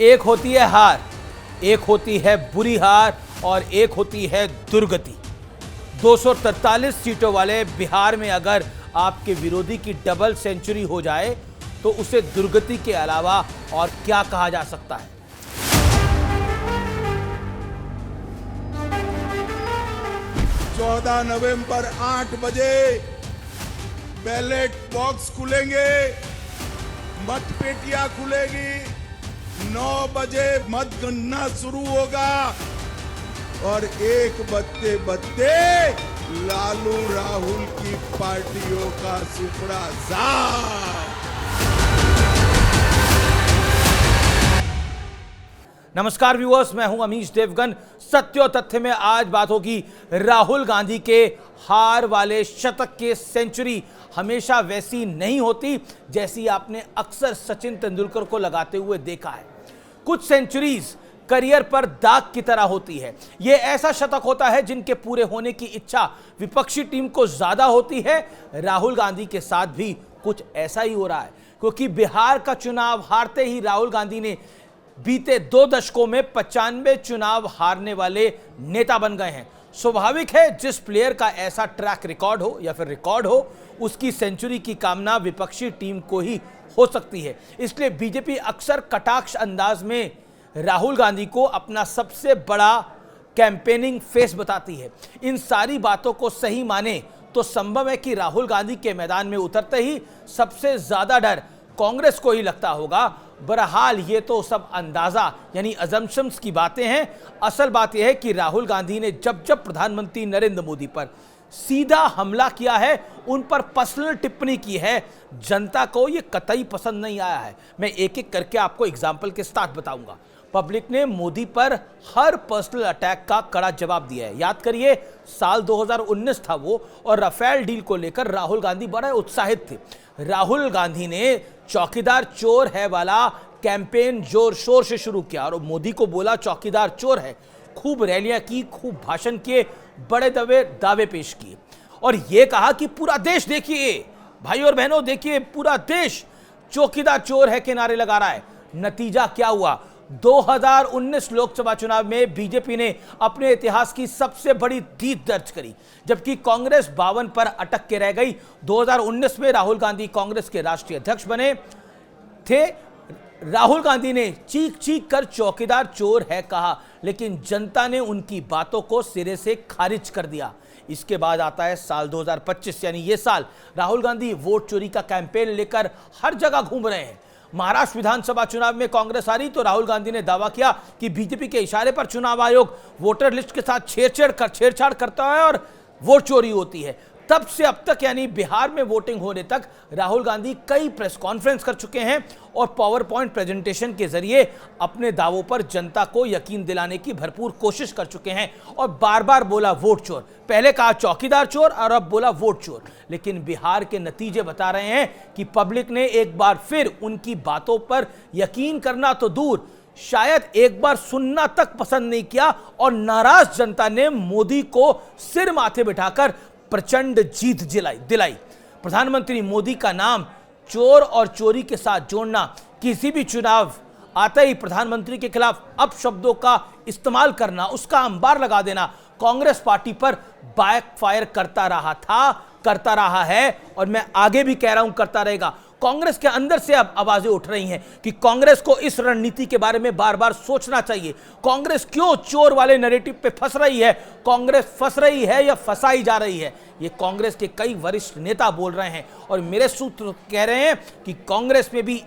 एक होती है हार, एक होती है बुरी हार और एक होती है दुर्गति। 243 सीटों वाले बिहार में अगर आपके विरोधी की डबल सेंचुरी हो जाए तो उसे दुर्गति के अलावा और क्या कहा जा सकता है। चौदह नवंबर 8 बजे बैलेट बॉक्स खुलेंगे, मतपेटियां खुलेगी, 9 बजे मतगणना शुरू होगा और 1 बजते बजते लालू राहुल की पार्टियों का सुपड़ा साफ। नमस्कार व्यूअर्स, मैं हूं अमीश देवगन। सत्य और तथ्य में आज बात होगी राहुल गांधी के हार वाले शतक के सेंचुरी हमेशा वैसी नहीं होती जैसी आपने अक्सर सचिन तेंदुलकर को लगाते हुए देखा है। कुछ सेंचुरीज करियर पर दाग की तरह होती है। यह ऐसा शतक होता है जिनके पूरे होने की इच्छा विपक्षी टीम को ज्यादा होती है। राहुल गांधी के साथ भी कुछ ऐसा ही हो रहा है, क्योंकि बिहार का चुनाव हारते ही राहुल गांधी ने बीते 2 दशकों में 95 चुनाव हारने वाले नेता बन गए हैं। स्वाभाविक है, जिस प्लेयर का ऐसा ट्रैक रिकॉर्ड हो या फिर रिकॉर्ड हो, उसकी सेंचुरी की कामना विपक्षी टीम को ही हो सकती है। इसलिए बीजेपी अक्सर कटाक्ष अंदाज में राहुल गांधी को अपना सबसे बड़ा कैंपेनिंग फेस बताती है। इन सारी बातों को सही माने तो संभव है कि राहुल गांधी के मैदान में उतरते ही सबसे ज्यादा डर कांग्रेस को ही लगता होगा। बहरहाल ये तो सब अंदाजा यानी अजम्पशंस की बातें हैं। असल बात यह है कि राहुल गांधी ने जब जब प्रधानमंत्री नरेंद्र मोदी पर सीधा हमला किया है, उन पर पर्सनल टिप्पणी की है, जनता को ये कतई पसंद नहीं आया है। मैं एक एक करके आपको एग्जाम्पल के साथ बताऊंगा। पब्लिक ने मोदी पर हर पर्सनल अटैक का कड़ा जवाब दिया है। याद करिए, साल 2019 था वो, और राफेल डील को लेकर राहुल गांधी बड़े उत्साहित थे। राहुल गांधी ने चौकीदार चोर है वाला कैंपेन जोर शोर से शुरू किया और मोदी को बोला चौकीदार चोर है। खूब रैलियां की, खूब भाषण किए, बड़े दावे पेश किए और यह कहा कि पूरा देश देखिए, भाई और बहनों देखिए, पूरा देश चौकीदार चोर है के नारे लगा रहा है। नतीजा क्या हुआ? 2019 लोकसभा चुनाव में बीजेपी ने अपने इतिहास की सबसे बड़ी जीत दर्ज करी, जबकि कांग्रेस 52 पर अटक के रह गई। 2019 में राहुल गांधी कांग्रेस के राष्ट्रीय अध्यक्ष बने थे। राहुल गांधी ने चीख चीख कर चौकीदार चोर है कहा, लेकिन जनता ने उनकी बातों को सिरे से खारिज कर दिया। इसके बाद आता है साल 2025, यानी ये साल राहुल गांधी वोट चोरी का कैंपेन लेकर हर जगह घूम रहे हैं। महाराष्ट्र विधानसभा चुनाव में कांग्रेस हारी तो राहुल गांधी ने दावा किया कि बीजेपी के इशारे पर चुनाव आयोग वोटर लिस्ट के साथ छेड़छाड़ करता है और वोट चोरी होती है। तब से अब तक, यानी बिहार में वोटिंग होने तक, राहुल गांधी कई प्रेस कॉन्फ्रेंस कर चुके हैं और पावर पॉइंट प्रेजेंटेशन के जरिए अपने दावों पर जनता को यकीन दिलाने की भरपूर कोशिश कर चुके हैं और बार बार बोला वोट चोर। पहले कहा चौकीदार चोर और अब बोला वोट चोर। लेकिन बिहार के नतीजे बता रहे हैं कि पब्लिक ने एक बार फिर उनकी बातों पर यकीन करना तो दूर, शायद एक बार सुनना तक पसंद नहीं किया और नाराज जनता ने मोदी को सिर माथे बिठाकर प्रचंड जीत दिलाई। प्रधानमंत्री मोदी का नाम चोर और चोरी के साथ जोड़ना, किसी भी चुनाव आते ही प्रधानमंत्री के खिलाफ अपशब्दों का इस्तेमाल करना, उसका अंबार लगा देना, कांग्रेस पार्टी पर बैकफायर करता रहा था, करता रहा है और मैं आगे भी कह रहा हूं करता रहेगा। कांग्रेस के अंदर से अब आवाजें उठ रही हैं कि कांग्रेस को इस रणनीति के बारे में बार बार सोचना चाहिए। कांग्रेस क्यों चोर वाले नैरेटिव पे फंस रही है? कांग्रेस फंस रही है या फंसाई जा रही है? ये कांग्रेस के कई वरिष्ठ नेता बोल रहे हैं और मेरे सूत्र कह रहे हैं कि कांग्रेस में भी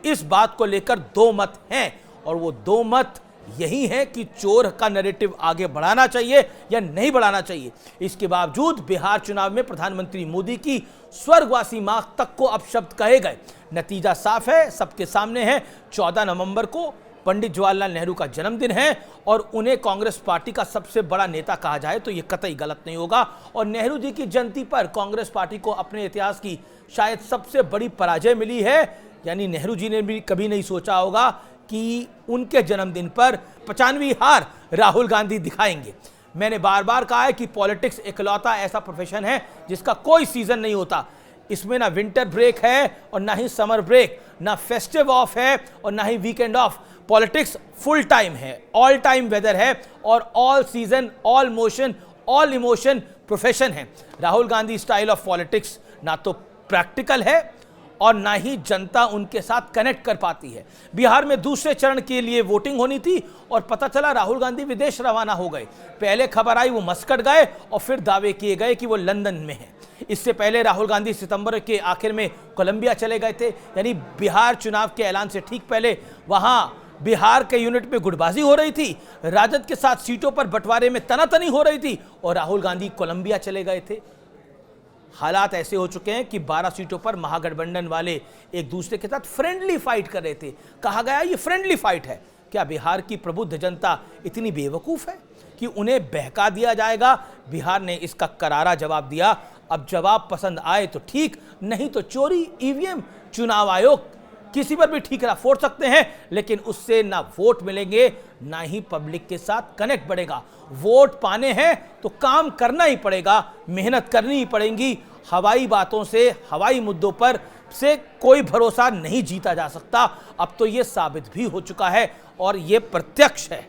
इस बात को लेकर 2 मत हैं और वो 2 मत यही है कि चोर का नैरेटिव आगे बढ़ाना चाहिए या नहीं बढ़ाना चाहिए। इसके बावजूद बिहार चुनाव में प्रधानमंत्री मोदी की स्वर्गवासी मां तक को अपशब्द कहे गए। नतीजा साफ है, सबके सामने है। 14 नवंबर को पंडित जवाहरलाल नेहरू का जन्मदिन है और उन्हें कांग्रेस पार्टी का सबसे बड़ा नेता कहा जाए तो यह कतई गलत नहीं होगा। और नेहरू जी की जयंती पर कांग्रेस पार्टी को अपने इतिहास की शायद सबसे बड़ी पराजय मिली है। यानी नेहरू जी ने भी कभी नहीं सोचा होगा कि उनके जन्मदिन पर 95वीं हार राहुल गांधी दिखाएंगे। मैंने बार बार कहा है कि पॉलिटिक्स इकलौता ऐसा प्रोफेशन है जिसका कोई सीजन नहीं होता। इसमें ना विंटर ब्रेक है और ना ही समर ब्रेक, ना फेस्टिव ऑफ है और ना ही weekend off. Politics full time है, ऑल टाइम वेदर है और all season, all motion, all emotion profession है। Rahul Gandhi style of politics ना तो प्रैक्टिकल है और ना ही जनता उनके साथ कनेक्ट कर पाती है। बिहार में दूसरे चरण के लिए वोटिंग होनी थी और पता चला राहुल गांधी विदेश रवाना हो गए। पहले खबर आई वो मस्कट गए और फिर दावे किए गए कि वो लंदन में हैं। इससे पहले राहुल गांधी सितंबर के आखिर में कोलंबिया चले गए थे, यानी बिहार चुनाव के ऐलान से ठीक पहले वहां बिहार के यूनिट में गुटबाजी हो रही थी, राजद के साथ सीटों पर बंटवारे में तनातनी हो रही थी और राहुल गांधी कोलंबिया चले गए थे। हालात ऐसे हो चुके हैं कि 12 सीटों पर महागठबंधन वाले एक दूसरे के साथ फ्रेंडली फाइट कर रहे थे। कहा गया ये फ्रेंडली फाइट है। क्या बिहार की प्रबुद्ध जनता इतनी बेवकूफ है कि उन्हें बहका दिया जाएगा? बिहार ने इसका करारा जवाब दिया। अब जवाब पसंद आए तो ठीक, नहीं तो चोरी। ईवीएम, चुनाव आयोग किसी पर भी ठीकरा फोड़ सकते हैं, लेकिन उससे ना वोट मिलेंगे ना ही पब्लिक के साथ कनेक्ट बढ़ेगा। वोट पाने हैं तो काम करना ही पड़ेगा, मेहनत करनी ही पड़ेगी। हवाई बातों से, हवाई मुद्दों पर से कोई भरोसा नहीं जीता जा सकता। अब तो ये साबित भी हो चुका है और ये प्रत्यक्ष है।